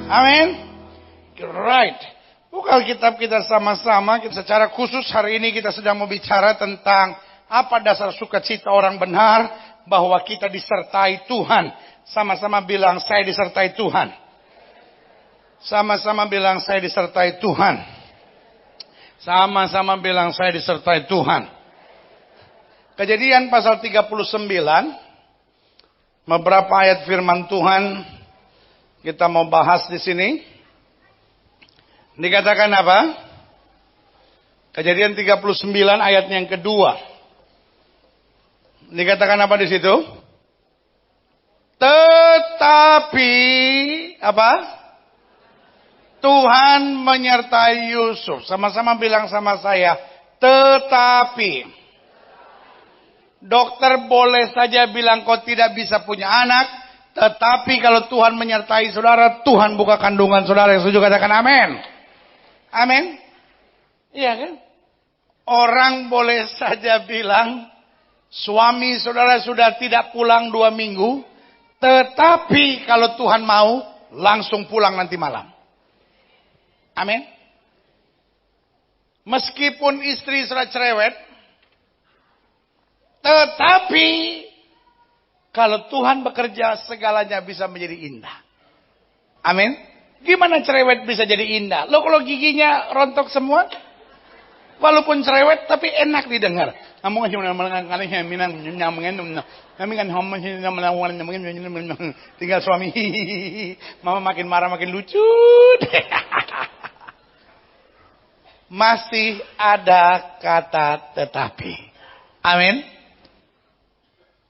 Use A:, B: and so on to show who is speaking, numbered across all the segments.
A: Amin. Right. Buka Alkitab kita sama-sama. Secara khusus hari ini kita sedang mau bicara tentang apa dasar sukacita orang benar, bahwa kita disertai Tuhan. Sama-sama bilang, saya disertai Tuhan. Sama-sama bilang, saya disertai Tuhan. Sama-sama bilang, saya disertai Tuhan. Kejadian pasal 39, beberapa ayat firman Tuhan kita mau bahas di sini. Dikatakan apa? Kejadian 39 ayat yang kedua. Dikatakan apa di situ? Tetapi apa? Tuhan menyertai Yusuf. Sama-sama bilang sama saya, tetapi. Dokter boleh saja bilang kau tidak bisa punya anak, tetapi kalau Tuhan menyertai saudara, Tuhan buka kandungan saudara. Yang setuju katakan amin. Amin. Iya kan? Orang boleh saja bilang suami saudara sudah tidak pulang 2 minggu, tetapi kalau Tuhan mau langsung pulang nanti malam. Amin. Meskipun istri sudah cerewet, tetapi kalau Tuhan bekerja segalanya bisa menjadi indah. Amin. Gimana cerewet bisa jadi indah? Lo kalau giginya rontok semua, walaupun cerewet tapi enak didengar. Tinggal suami, mama makin marah makin lucu. Masih ada kata tetapi. Amin.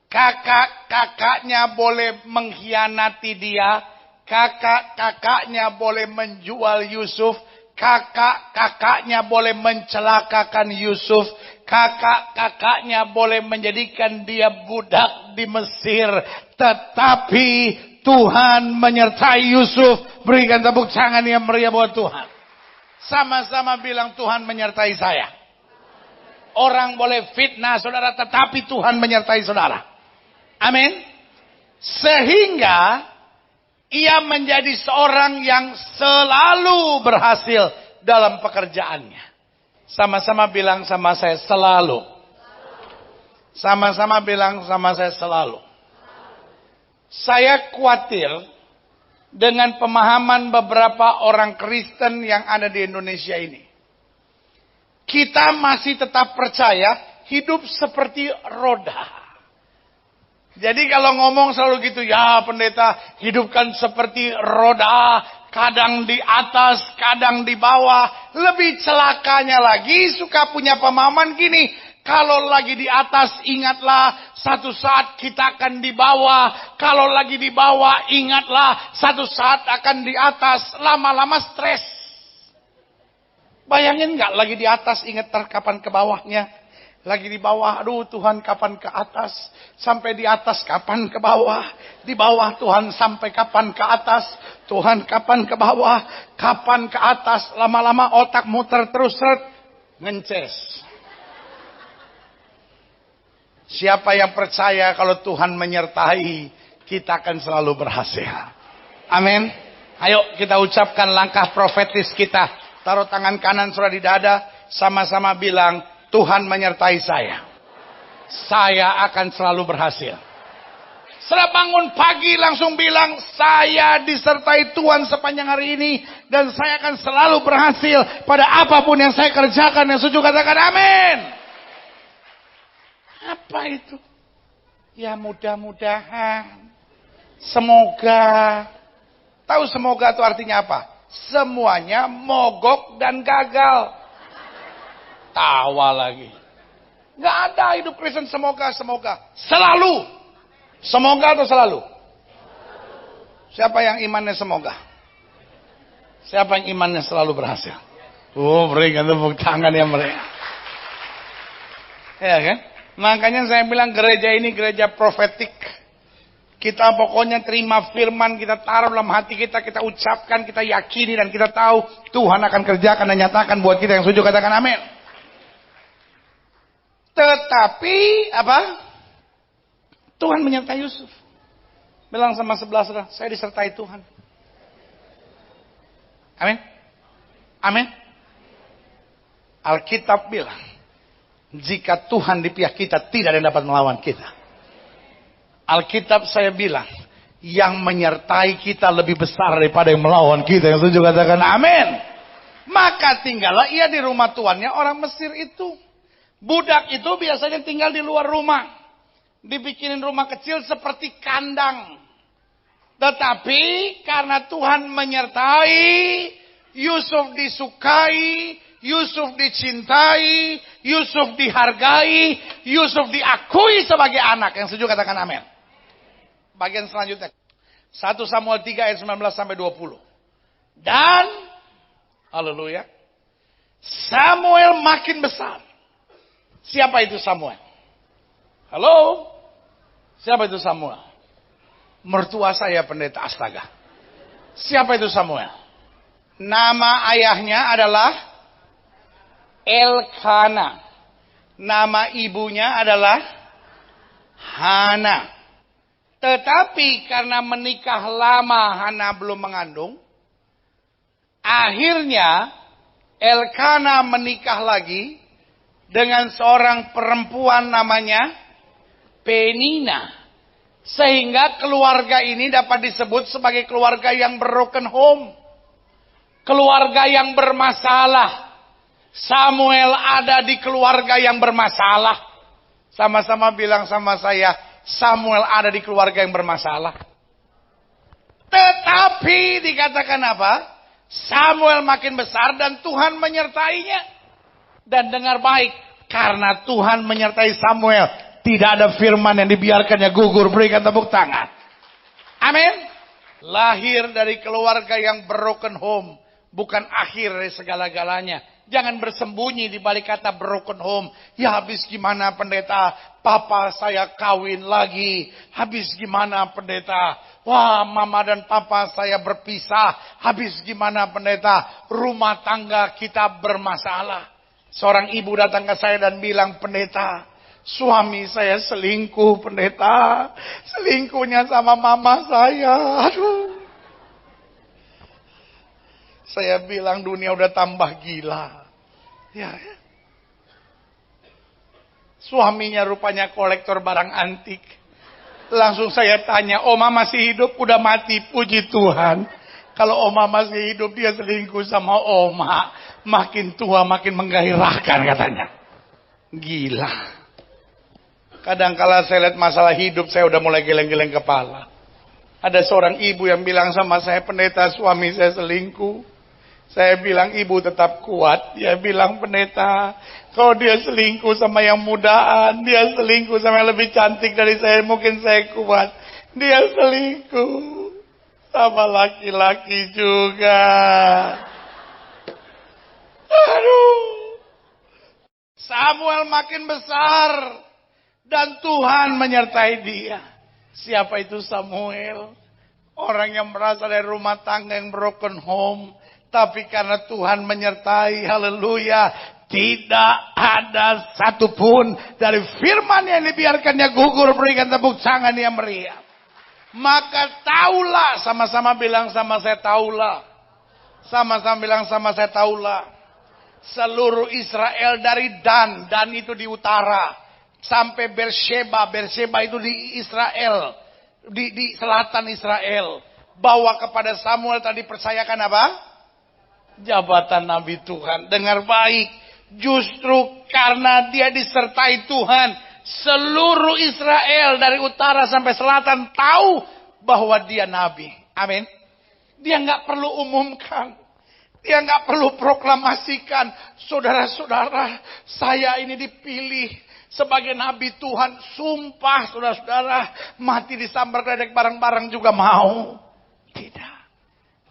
A: Kakak-kakaknya boleh mengkhianati dia. Kakak-kakaknya boleh menjual Yusuf. Kakak-kakaknya boleh mencelakakan Yusuf. Kakak-kakaknya boleh menjadikan dia budak di Mesir. Tetapi Tuhan menyertai Yusuf. Berikan tepuk tangan yang meriah buat Tuhan. Sama-sama bilang, Tuhan menyertai saya. Orang boleh fitnah saudara, tetapi Tuhan menyertai saudara. Amin. Sehingga ia menjadi seorang yang selalu berhasil dalam pekerjaannya. Sama-sama bilang sama saya, selalu. Sama-sama bilang sama saya, selalu. Saya khawatir dengan pemahaman beberapa orang Kristen yang ada di Indonesia ini. Kita masih tetap percaya hidup seperti roda. Jadi kalau ngomong selalu gitu, ya pendeta hidupkan seperti roda, kadang di atas, kadang di bawah. Lebih celakanya lagi suka punya pemahaman gini, kalau lagi di atas ingatlah satu saat kita akan di bawah. Kalau lagi di bawah ingatlah satu saat akan di atas. Lama-lama stres. Bayangin gak lagi di atas ingat kapan ke bawahnya. Lagi di bawah, aduh Tuhan kapan ke atas. Sampai di atas kapan ke bawah. Di bawah Tuhan sampai kapan ke atas. Tuhan kapan ke bawah. Kapan ke atas. Lama-lama otak muter terus. Ngences. Siapa yang percaya kalau Tuhan menyertai, kita akan selalu berhasil. Amin. Ayo kita ucapkan langkah profetis kita. Taruh tangan kanan saudara di dada. Sama-sama bilang, Tuhan menyertai saya. Saya akan selalu berhasil. Setelah bangun pagi langsung bilang, saya disertai Tuhan sepanjang hari ini. Dan saya akan selalu berhasil pada apapun yang saya kerjakan. Yang setuju katakan amin. Apa itu? Ya mudah-mudahan. Semoga. Tahu semoga itu artinya apa? Semuanya mogok dan gagal. Tawa lagi. Gak ada hidup Kristen semoga. Selalu. Semoga atau selalu? Siapa yang imannya semoga? Siapa yang imannya selalu berhasil? Berikan tepuk tangan yang mereka. Ya kan? Makanya saya bilang gereja ini gereja profetik. Kita pokoknya terima firman, kita taruh dalam hati kita, kita ucapkan, kita yakini dan kita tahu Tuhan akan kerjakan dan nyatakan buat kita. Yang setuju katakan amin. Tetapi apa? Tuhan menyertai Yusuf. Bilang sama sebelah saudara, saya disertai Tuhan. Amin. Amin. Alkitab bilang, jika Tuhan di pihak kita, tidak ada yang dapat melawan kita. Alkitab saya bilang, yang menyertai kita lebih besar daripada yang melawan kita. Yang setuju katakan amin. Maka tinggallah ia di rumah tuannya. Orang Mesir itu, budak itu biasanya tinggal di luar rumah. Dibikinin rumah kecil seperti kandang. Tetapi karena Tuhan menyertai, Yusuf disukai, Yusuf dicintai, Yusuf dihargai, Yusuf diakui sebagai anak. Yang setuju katakan amin. Bagian selanjutnya. 1 Samuel 3 ayat 19 sampai 20. Dan, haleluya, Samuel makin besar. Siapa itu Samuel? Halo? Siapa itu Samuel? Mertua saya pendeta, astaga. Siapa itu Samuel? Nama ayahnya adalah Elkana. Nama ibunya adalah Hana. Tetapi karena menikah lama Hana belum mengandung, akhirnya Elkana menikah lagi dengan seorang perempuan namanya Penina. Sehingga keluarga ini dapat disebut sebagai keluarga yang broken home. Keluarga yang bermasalah. Samuel ada di keluarga yang bermasalah. Sama-sama bilang sama saya, Samuel ada di keluarga yang bermasalah. Tetapi dikatakan apa? Samuel makin besar dan Tuhan menyertainya. Dan dengar baik, karena Tuhan menyertai Samuel, tidak ada firman yang dibiarkannya gugur. Berikan tepuk tangan. Amin. Lahir dari keluarga yang broken home, bukan akhir dari segala-galanya. Jangan bersembunyi di balik kata broken home. Ya habis gimana pendeta? Papa saya kawin lagi. Habis gimana pendeta? Wah, mama dan papa saya berpisah. Habis gimana pendeta? Rumah tangga kita bermasalah. Seorang ibu datang ke saya dan bilang, pendeta, suami saya selingkuh pendeta. Selingkuhnya sama mama saya. Aduh. Saya bilang dunia udah tambah gila. Ya. Suaminya rupanya kolektor barang antik. Langsung saya tanya, Oma masih hidup? Udah mati, puji Tuhan. Kalau Oma masih hidup, dia selingkuh sama Oma. Makin tua, makin menggairahkan katanya. Gila. Kadang-kala saya lihat masalah hidup, saya udah mulai geleng-geleng kepala. Ada seorang ibu yang bilang sama saya, pendeta suami saya selingkuh. Saya bilang, ibu tetap kuat. Dia bilang, pendeta, kalau dia selingkuh sama yang mudaan, dia selingkuh sama yang lebih cantik dari saya, mungkin saya kuat. Dia selingkuh sama laki-laki juga. Aduh. Samuel makin besar dan Tuhan menyertai dia. Siapa itu Samuel? Orang yang berasal dari rumah tangga yang broken home. Tapi karena Tuhan menyertai, haleluya, tidak ada satupun dari firman yang dibiarkannya gugur. Berikan tepuk tangan yang meriah. Maka taulah, sama-sama bilang sama saya taulah. Sama-sama bilang sama saya taulah. Seluruh Israel dari Dan itu di utara, sampai Beersheba itu di Israel, di selatan Israel. Bawa kepada Samuel tadi percayakan apa? Jabatan Nabi Tuhan. Dengar baik, justru karena dia disertai Tuhan, seluruh Israel dari utara sampai selatan tahu bahwa dia Nabi. Amin. Dia nggak perlu umumkan, dia nggak perlu proklamasikan, saudara-saudara, saya ini dipilih sebagai Nabi Tuhan. Sumpah saudara-saudara, mati disambar geledek bareng-bareng juga mau. Tidak.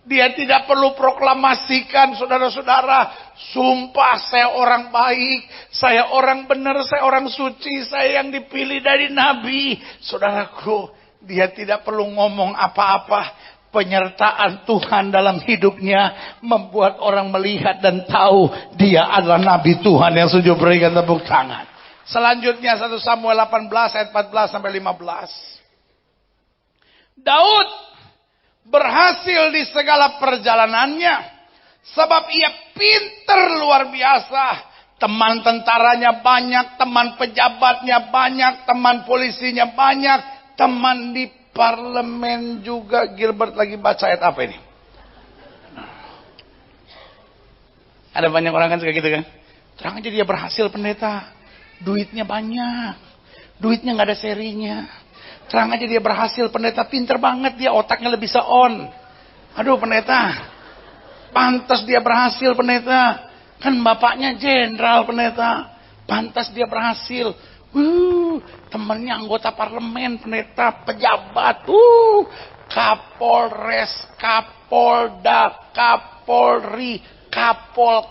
A: Dia tidak perlu proklamasikan, saudara-saudara. Sumpah saya orang baik, saya orang benar, saya orang suci, saya yang dipilih dari Nabi. Saudaraku, dia tidak perlu ngomong apa-apa. Penyertaan Tuhan dalam hidupnya membuat orang melihat dan tahu dia adalah Nabi Tuhan. Yang setuju berikan tepuk tangan. Selanjutnya 1 Samuel 18 ayat 14 sampai 15. Daud berhasil di segala perjalanannya Sebab ia pinter luar biasa. Teman tentaranya banyak, teman pejabatnya banyak, teman polisinya banyak, teman di parlemen juga. Gilbert lagi baca ayat apa ini? Ada banyak orang kan suka gitu kan. Terang aja dia berhasil pendeta. Duitnya banyak. Duitnya gak ada serinya. Terang aja dia berhasil pendeta. Pinter banget dia, otaknya lebih bisa on. Aduh pendeta. Pantas dia berhasil pendeta. Kan bapaknya jenderal pendeta. Pantas dia berhasil. Temennya anggota parlemen pendeta. Pejabat. Kapolres, Kapolda, Kapolri,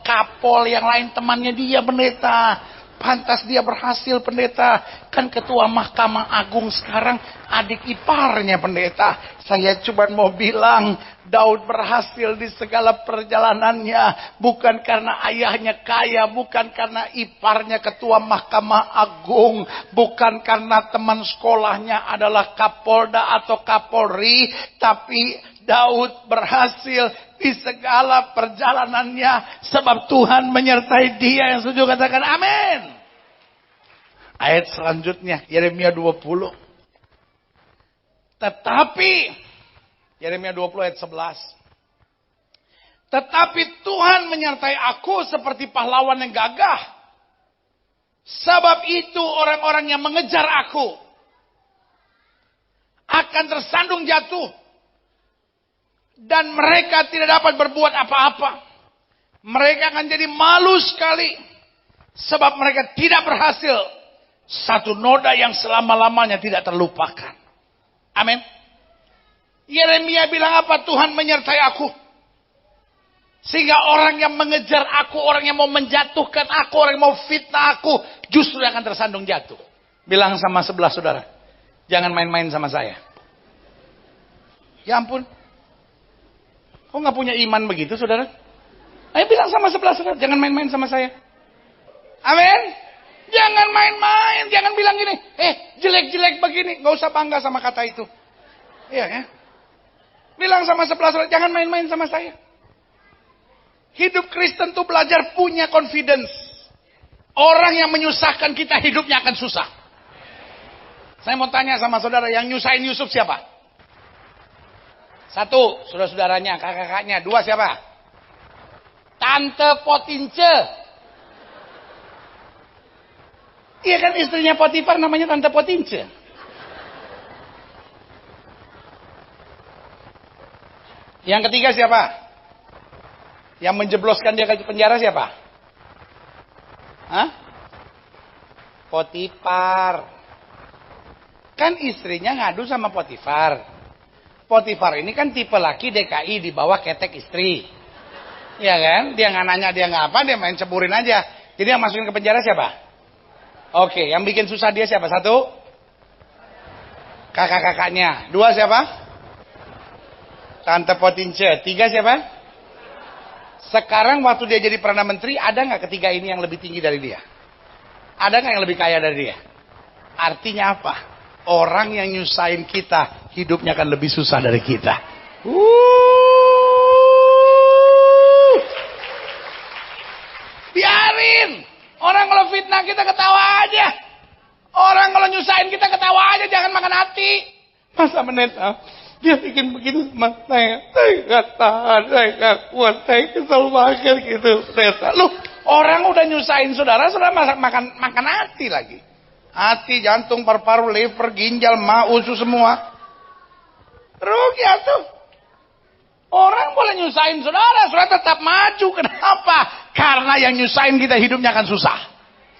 A: Kapol yang lain temannya dia pendeta. Pantas dia berhasil pendeta. Kan ketua Mahkamah Agung sekarang adik iparnya pendeta. Saya cuma mau bilang Daud berhasil di segala perjalanannya. Bukan karena ayahnya kaya. Bukan karena iparnya ketua Mahkamah Agung. Bukan karena teman sekolahnya adalah Kapolda atau Kapolri. Tapi Daud berhasil di segala perjalanannya sebab Tuhan menyertai dia. Yang setuju katakan amin. Ayat selanjutnya Yeremia 20. Tetapi Yeremia 20 ayat 11. Tetapi Tuhan menyertai aku seperti pahlawan yang gagah. Sebab itu orang-orang yang mengejar aku akan tersandung jatuh. Dan mereka tidak dapat berbuat apa-apa. Mereka akan jadi malu sekali. Sebab mereka tidak berhasil. Satu noda yang selama-lamanya tidak terlupakan. Amin. Yeremia bilang apa? Tuhan menyertai aku. Sehingga orang yang mengejar aku, orang yang mau menjatuhkan aku, orang yang mau fitnah aku, justru akan tersandung jatuh. Bilang sama sebelah saudara. Jangan main-main sama saya. Ya ampun. Kok gak punya iman begitu saudara? Ayo bilang sama sebelah saudara, jangan main-main sama saya. Amin. Jangan main-main, jangan bilang gini, jelek-jelek begini, gak usah bangga sama kata itu. Iya ya. Bilang sama sebelah saudara, jangan main-main sama saya. Hidup Kristen tuh belajar punya confidence. Orang yang menyusahkan kita hidupnya akan susah. Saya mau tanya sama saudara, yang nyusahin Yusuf siapa? Satu, saudara-saudaranya, kakak-kakaknya. Dua siapa? Tante Potince. Iya kan istrinya Potifar namanya Tante Potince. Yang ketiga siapa? Yang menjebloskan dia ke penjara siapa? Hah? Potifar. Kan istrinya ngadu sama Potifar. Potifar ini kan tipe laki DKI di bawah ketek istri. Iya kan? Dia nggak nanya, dia nggak apa, dia main ceburin aja. Jadi yang masukin ke penjara siapa? Oke, yang bikin susah dia siapa? Satu, kakak-kakaknya. Dua siapa? Tante Potince. Tiga siapa? Sekarang waktu dia jadi Perdana Menteri, ada nggak ketiga ini yang lebih tinggi dari dia? Ada nggak yang lebih kaya dari dia? Artinya apa? Orang yang nyusahin kita, hidupnya akan lebih susah dari kita. Biarin. Orang kalau fitnah kita ketawa aja. Orang kalau nyusahin kita ketawa aja, jangan makan hati. Masa pendeta, dia bikin begitu sama saya gak tahan, saya gak kuat, saya kesel banget gitu pendeta. Loh, orang udah nyusahin saudara makan hati lagi. Hati, jantung, paru-paru, liver, ginjal, usus semua. Rugi tuh. Orang boleh nyusahin saudara, saudara tetap maju. Kenapa? Karena yang nyusahin kita hidupnya akan susah.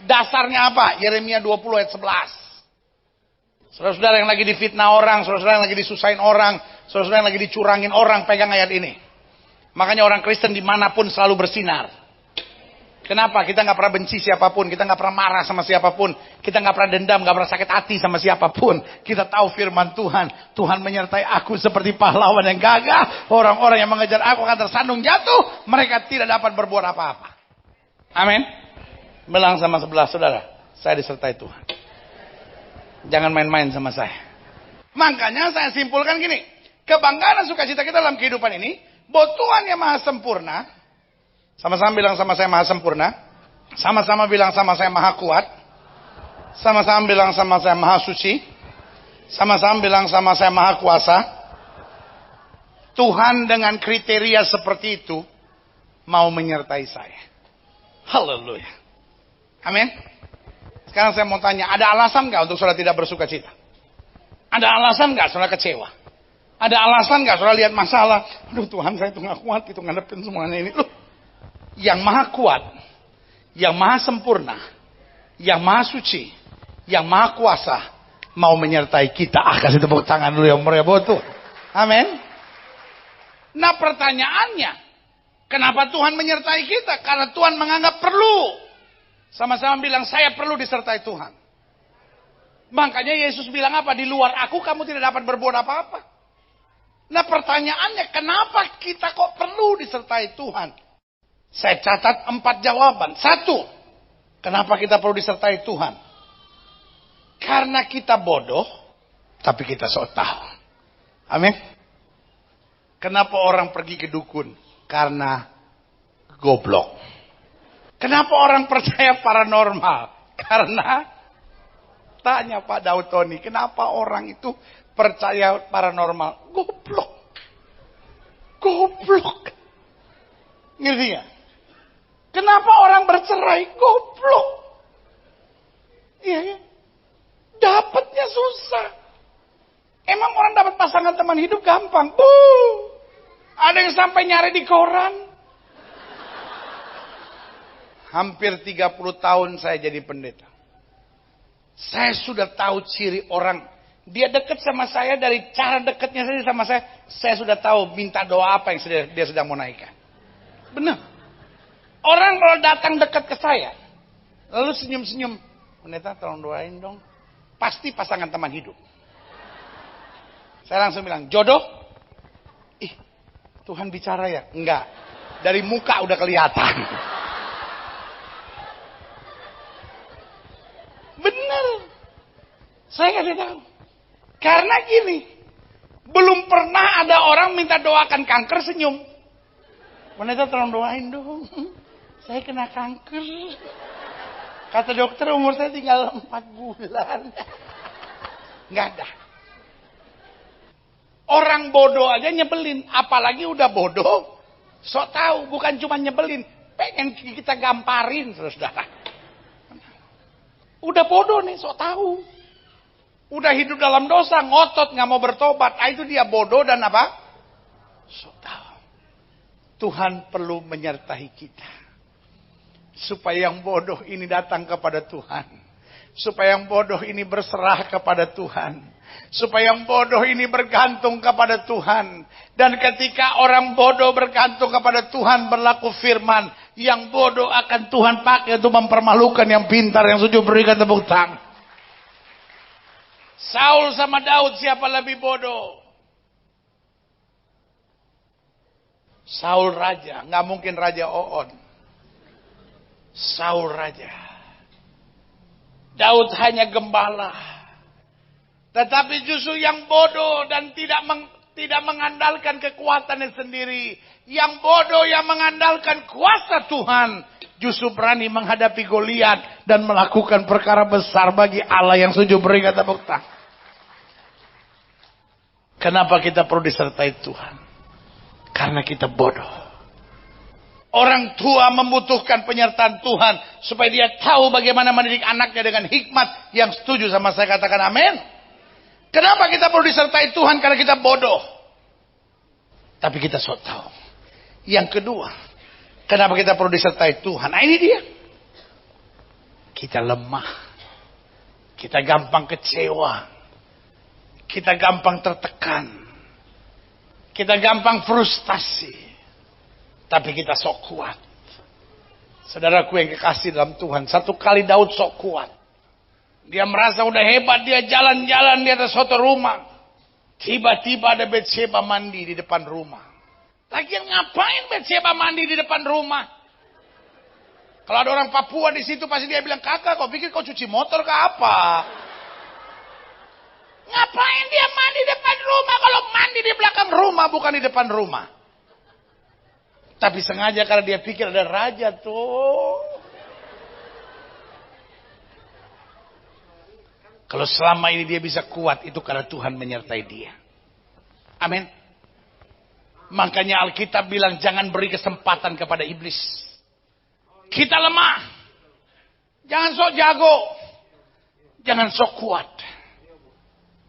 A: Dasarnya apa? Yeremia 20 ayat 11. Saudara-saudara yang lagi difitnah orang, saudara-saudara yang lagi disusahin orang, saudara-saudara yang lagi dicurangin orang, pegang ayat ini. Makanya orang Kristen dimanapun selalu bersinar. Kenapa? Kita gak pernah benci siapapun, kita gak pernah marah sama siapapun, kita gak pernah dendam, gak pernah sakit hati sama siapapun. Kita tahu firman Tuhan, Tuhan menyertai aku seperti pahlawan yang gagah. Orang-orang yang mengejar aku akan tersandung jatuh, mereka tidak dapat berbuat apa-apa. Amin. Bilang sama sebelah saudara, saya disertai Tuhan. Jangan main-main sama saya. Makanya saya simpulkan gini, kebanggaan dan sukacita kita dalam kehidupan ini, bahwa Tuhan yang maha sempurna, Sama-sama bilang sama saya maha sempurna. Sama-sama bilang sama saya maha kuat. Sama-sama bilang sama saya maha suci. Sama-sama bilang sama saya maha kuasa. Tuhan dengan kriteria seperti itu mau menyertai saya. Haleluya. Amin. Sekarang saya mau tanya, ada alasan nggak untuk saudara tidak bersuka cita? Ada alasan nggak saudara kecewa? Ada alasan nggak saudara lihat masalah? Aduh Tuhan, saya itu nggak kuat itu ngadepin semuanya ini. Loh, yang maha kuat, yang maha sempurna, yang maha suci, yang maha kuasa mau menyertai kita. Kasih tepuk tangan dulu yang meriah buat Tuhan. Amin. Nah pertanyaannya, kenapa Tuhan menyertai kita? Karena Tuhan menganggap perlu. Sama-sama bilang, saya perlu disertai Tuhan. Makanya Yesus bilang apa? Di luar aku kamu tidak dapat berbuat apa-apa. Nah pertanyaannya, kenapa kita kok perlu disertai Tuhan? Saya catat 4 jawaban. 1, kenapa kita perlu disertai Tuhan? Karena kita bodoh, tapi kita sok tahu. Amin. Kenapa orang pergi ke dukun? Karena goblok. Kenapa orang percaya paranormal? Karena, tanya Pak Daud Tony, kenapa orang itu percaya paranormal? Goblok. Goblok. Ngerti gak? Kenapa orang bercerai? Goblok. Iya ya. Dapatnya susah. Emang orang dapat pasangan teman hidup gampang? Ada yang sampai nyari di koran. Hampir 30 tahun saya jadi pendeta. Saya sudah tahu ciri orang. Dia dekat sama saya, dari cara dekatnya saja sama saya sudah tahu minta doa apa yang dia sedang mau naikkan. Benar. Orang kalau datang dekat ke saya, lalu senyum-senyum, pendeta tolong doain dong. Pasti pasangan teman hidup. Saya langsung bilang, jodoh? Ih, Tuhan bicara ya? Enggak. Dari muka udah kelihatan. Benar. Saya kasih tahu. Karena gini, belum pernah ada orang minta doakan kanker senyum. Pendeta tolong doain dong. Saya kena kanker. Kata dokter umur saya tinggal 4 bulan. Nggak ada. Orang bodoh aja nyebelin. Apalagi udah bodoh. Sok tahu, bukan cuma nyebelin. Pengen kita gamparin, saudara. Udah bodoh nih, sok tahu. Udah hidup dalam dosa, ngotot, nggak mau bertobat. Itu dia bodoh dan apa? Sok tahu. Tuhan perlu menyertai kita. Supaya yang bodoh ini datang kepada Tuhan. Supaya yang bodoh ini berserah kepada Tuhan. Supaya yang bodoh ini bergantung kepada Tuhan. Dan ketika orang bodoh bergantung kepada Tuhan, berlaku firman, yang bodoh akan Tuhan pakai untuk mempermalukan yang pintar, yang sujud berikan tepuk tangan. Saul sama Daud, siapa lebih bodoh? Saul raja, nggak mungkin raja On. Saul raja. Daud hanya gembala. Tetapi justru yang bodoh dan tidak mengandalkan kekuatannya sendiri. Yang bodoh yang mengandalkan kuasa Tuhan. Justru berani menghadapi Goliat dan melakukan perkara besar bagi Allah yang sujud berikan tepuk tangan. Kenapa kita perlu disertai Tuhan? Karena kita bodoh. Orang tua membutuhkan penyertaan Tuhan supaya dia tahu bagaimana mendidik anaknya dengan hikmat yang setuju sama saya, katakan amin. Kenapa kita perlu disertai Tuhan? Karena kita bodoh. Tapi kita sok tahu. Yang kedua, kenapa kita perlu disertai Tuhan? Nah ini dia. Kita lemah. Kita gampang kecewa. Kita gampang tertekan. Kita gampang frustasi. Tapi kita sok kuat. Saudaraku yang kekasih dalam Tuhan. Satu kali Daud sok kuat. Dia merasa udah hebat. Dia jalan-jalan di atas suatu rumah. Tiba-tiba ada Betsheba mandi di depan rumah. Lagian ngapain Betsheba mandi di depan rumah? Kalau ada orang Papua di situ pasti dia bilang, kakak kau pikir kau cuci motor ke apa? Ngapain dia mandi di depan rumah? Kalau mandi di belakang rumah bukan di depan rumah. Tapi sengaja karena dia pikir ada raja tuh. Kalau selama ini dia bisa kuat, itu karena Tuhan menyertai dia. Amin. Makanya Alkitab bilang jangan beri kesempatan kepada iblis. Kita lemah. Jangan sok jago. Jangan sok kuat.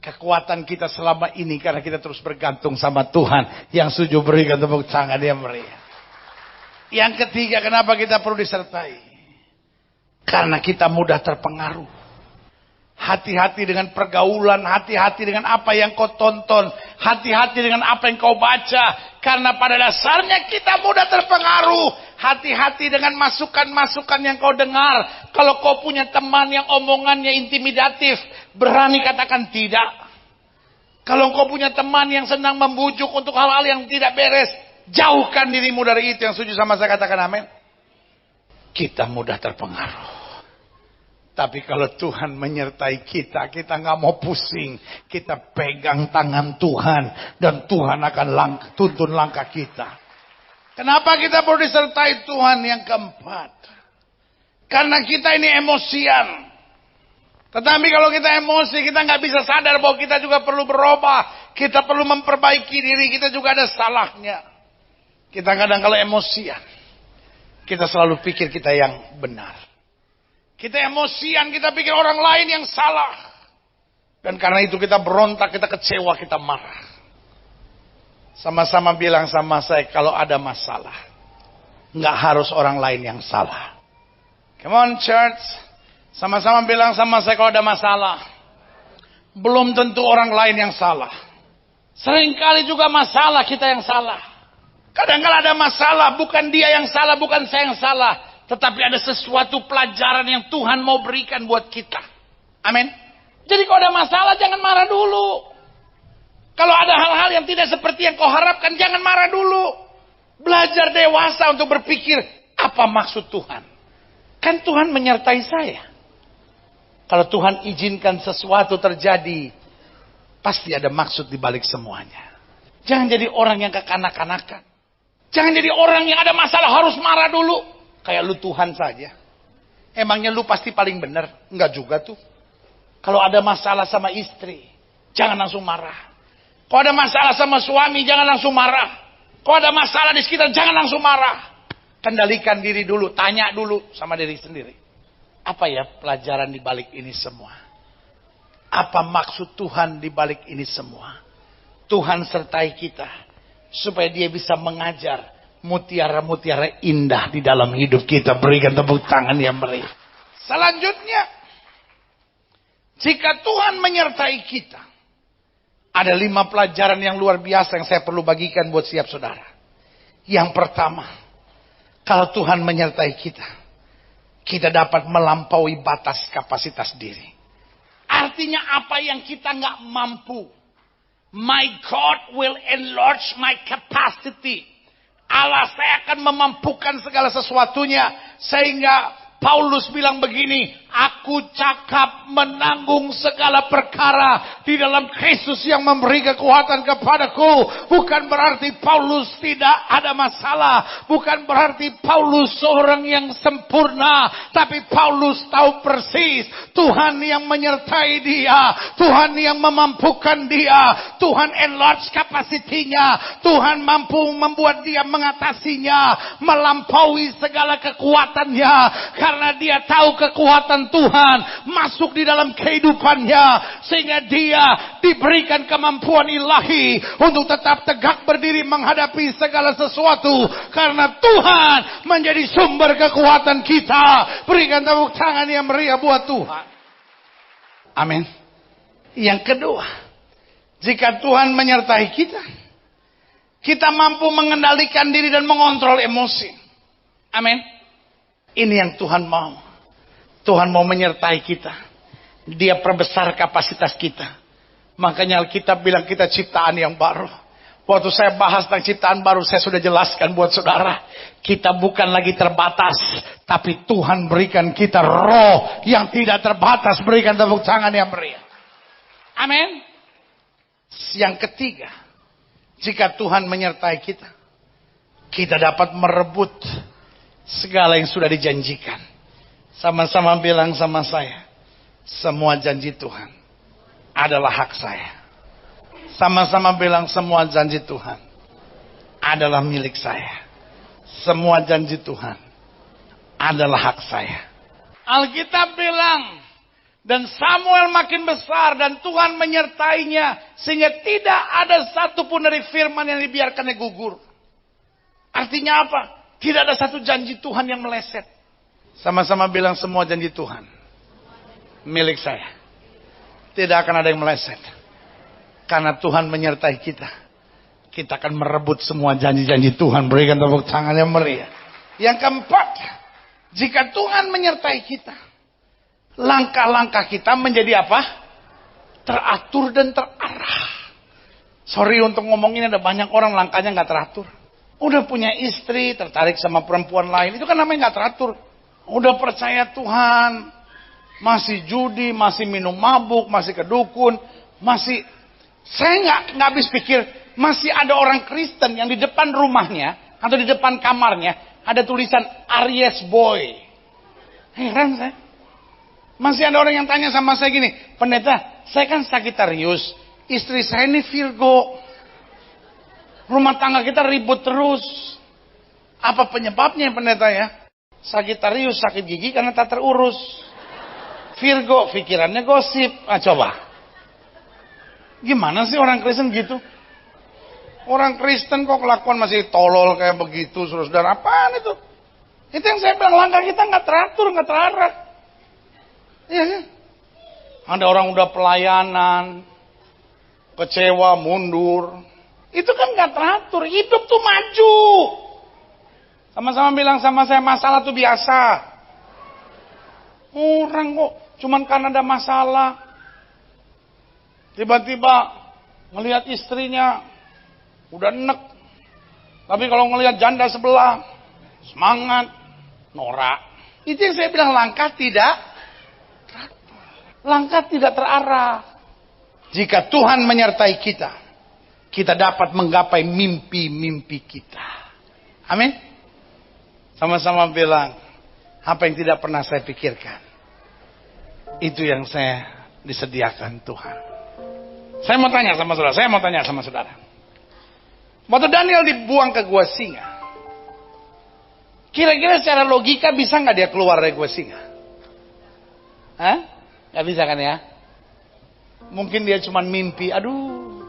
A: Kekuatan kita selama ini karena kita terus bergantung sama Tuhan. Yang setuju berikan tepuk tangan yang meriah. Yang ketiga, kenapa kita perlu disertai? Karena kita mudah terpengaruh. Hati-hati dengan pergaulan, hati-hati dengan apa yang kau tonton, hati-hati dengan apa yang kau baca. Karena pada dasarnya kita mudah terpengaruh. Hati-hati dengan masukan-masukan yang kau dengar. Kalau kau punya teman yang omongannya intimidatif, berani katakan tidak. Kalau kau punya teman yang senang membujuk untuk hal-hal yang tidak beres, jauhkan dirimu dari itu. Yang setuju sama saya katakan amin. Kita mudah terpengaruh. Tapi kalau Tuhan menyertai kita, kita nggak mau pusing. Kita pegang tangan Tuhan. Dan Tuhan akan tuntun langkah kita. Kenapa kita perlu disertai Tuhan? Yang keempat. Karena kita ini emosian. Tetapi kalau kita emosi, kita nggak bisa sadar bahwa kita juga perlu berubah. Kita perlu memperbaiki diri, kita juga ada salahnya. Kita kadang kalau emosian, kita selalu pikir kita yang benar. Kita emosian, kita pikir orang lain yang salah. Dan karena itu kita berontak, kita kecewa, kita marah. Sama-sama bilang sama saya, kalau ada masalah, nggak harus orang lain yang salah. Come on church. Sama-sama bilang sama saya, kalau ada masalah, belum tentu orang lain yang salah. Seringkali juga masalah kita yang salah. Kadang-kadang ada masalah, bukan dia yang salah, bukan saya yang salah. Tetapi ada sesuatu pelajaran yang Tuhan mau berikan buat kita. Amin. Jadi kalau ada masalah jangan marah dulu. Kalau ada hal-hal yang tidak seperti yang kau harapkan, jangan marah dulu. Belajar dewasa untuk berpikir, apa maksud Tuhan? Kan Tuhan menyertai saya. Kalau Tuhan izinkan sesuatu terjadi, pasti ada maksud di balik semuanya. Jangan jadi orang yang kekanak-kanakan. Jangan jadi orang yang ada masalah harus marah dulu. Kayak lu Tuhan saja. Emangnya lu pasti paling benar? Enggak juga tuh. Kalau ada masalah sama istri, jangan langsung marah. Kalau ada masalah sama suami, jangan langsung marah. Kalau ada masalah di sekitar, jangan langsung marah. Kendalikan diri dulu, tanya dulu sama diri sendiri. Apa ya pelajaran di balik ini semua? Apa maksud Tuhan di balik ini semua? Tuhan sertai kita supaya dia bisa mengajar mutiara-mutiara indah di dalam hidup kita. Berikan tepuk tangan yang meriah. Selanjutnya, jika Tuhan menyertai kita, ada 5 pelajaran yang luar biasa yang saya perlu bagikan buat siap saudara. Yang pertama, kalau Tuhan menyertai kita, kita dapat melampaui batas kapasitas diri. Artinya apa yang kita nggak mampu, my God will enlarge my capacity. Allah, saya akan memampukan segala sesuatunya. Sehingga Paulus bilang begini, aku cakap menanggung segala perkara di dalam Kristus yang memberi kekuatan kepadaku. Bukan berarti Paulus tidak ada masalah. Bukan berarti Paulus seorang yang sempurna. Tapi Paulus tahu persis Tuhan yang menyertai dia. Tuhan yang memampukan dia. Tuhan enlarge kapasitinya. Tuhan mampu membuat dia mengatasinya. Melampaui segala kekuatannya. Karena dia tahu kekuatan Tuhan masuk di dalam kehidupannya. Sehingga dia diberikan kemampuan ilahi untuk tetap tegak berdiri menghadapi segala sesuatu. Karena Tuhan menjadi sumber kekuatan kita. Berikan tepuk tangan yang meriah buat Tuhan. Amin. Yang kedua, jika Tuhan menyertai kita, kita mampu mengendalikan diri dan mengontrol emosi. Amin. Ini yang Tuhan mau. Tuhan mau menyertai kita. Dia perbesar kapasitas kita. Makanya Alkitab bilang kita ciptaan yang baru. Waktu saya bahas tentang ciptaan baru, saya sudah jelaskan buat saudara. Kita bukan lagi terbatas. Tapi Tuhan berikan kita roh yang tidak terbatas. Berikan tepuk tangan yang meriah. Amin. Yang ketiga, jika Tuhan menyertai kita, kita dapat merebut segala yang sudah dijanjikan. Sama-sama bilang sama saya, semua janji Tuhan adalah hak saya. Sama-sama bilang, semua janji Tuhan adalah milik saya. Semua janji Tuhan adalah hak saya. Alkitab bilang, dan Samuel makin besar dan Tuhan menyertainya, sehingga tidak ada satupun dari firman yang dibiarkannya gugur. Artinya apa? Tidak ada satu janji Tuhan yang meleset. Sama-sama bilang, semua janji Tuhan milik saya. Tidak akan ada yang meleset. Karena Tuhan menyertai kita. Kita akan merebut semua janji-janji Tuhan. Berikan tepuk tangan yang meriah. Yang keempat, jika Tuhan menyertai kita, langkah-langkah kita menjadi apa? Teratur dan terarah. Sorry untuk ngomongin, ada banyak orang langkahnya gak teratur. Udah punya istri, tertarik sama perempuan lain. Itu kan namanya gak teratur. Udah percaya Tuhan, masih judi, masih minum mabuk, masih kedukun, masih... Saya nggak habis pikir, masih ada orang Kristen yang di depan rumahnya atau di depan kamarnya ada tulisan Aries Boy. Heran saya. Masih ada orang yang tanya sama saya gini, pendeta, saya kan Sagittarius, istri saya ini Virgo, rumah tangga kita ribut terus. Apa penyebabnya pendeta ya? Sagittarius sakit gigi karena tak terurus. Virgo pikirannya gosip. Ah, coba. Gimana sih orang Kristen gitu? Orang Kristen kok kelakuan masih tolol kayak begitu, saudara. Apaan itu? Itu yang saya bilang, langkah kita nggak teratur, nggak terarah. Iya kan? Ada orang udah pelayanan, kecewa, mundur. Itu kan nggak teratur. Hidup tuh maju. Sama-sama bilang sama saya, masalah tuh biasa. Orang kok cuman karena ada masalah, tiba-tiba ngelihat istrinya udah enek, tapi kalau ngelihat janda sebelah semangat, norak. Itu yang saya bilang, langkah tidak terarah. Jika Tuhan menyertai kita, kita dapat menggapai mimpi-mimpi kita. Amin. Sama-sama bilang, apa yang tidak pernah saya pikirkan, itu yang saya disediakan Tuhan. Saya mau tanya sama saudara. Waktu Daniel dibuang ke gua singa, kira-kira secara logika bisa nggak dia keluar dari gua singa? Hah? Nggak bisa kan ya? Mungkin dia cuma mimpi. Aduh,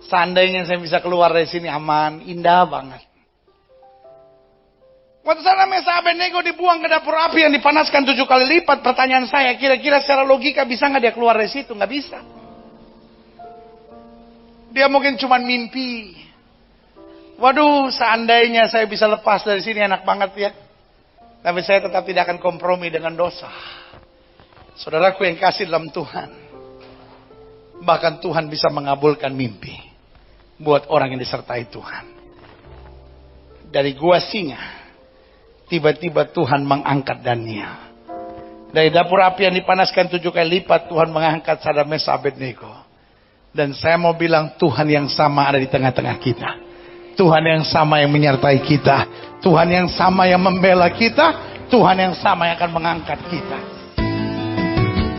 A: seandainya saya bisa keluar dari sini aman, indah banget. Waktu Mesa Abednego dibuang ke dapur api yang dipanaskan 7 kali lipat, pertanyaan saya, kira-kira secara logika bisa nggak dia keluar dari situ? Nggak bisa. Dia mungkin cuma mimpi. Waduh, seandainya saya bisa lepas dari sini enak banget ya. Tapi saya tetap tidak akan kompromi dengan dosa. Saudaraku yang kasih dalam Tuhan, bahkan Tuhan bisa mengabulkan mimpi buat orang yang disertai Tuhan. Dari gua singa, tiba-tiba Tuhan mengangkat Daniel. Dari dapur api yang dipanaskan 7 kali lipat, Tuhan mengangkat Sadrak Mesa Abednego. Dan saya mau bilang, Tuhan yang sama ada di tengah-tengah kita. Tuhan yang sama yang menyertai kita. Tuhan yang sama yang membela kita. Tuhan yang sama yang akan mengangkat kita.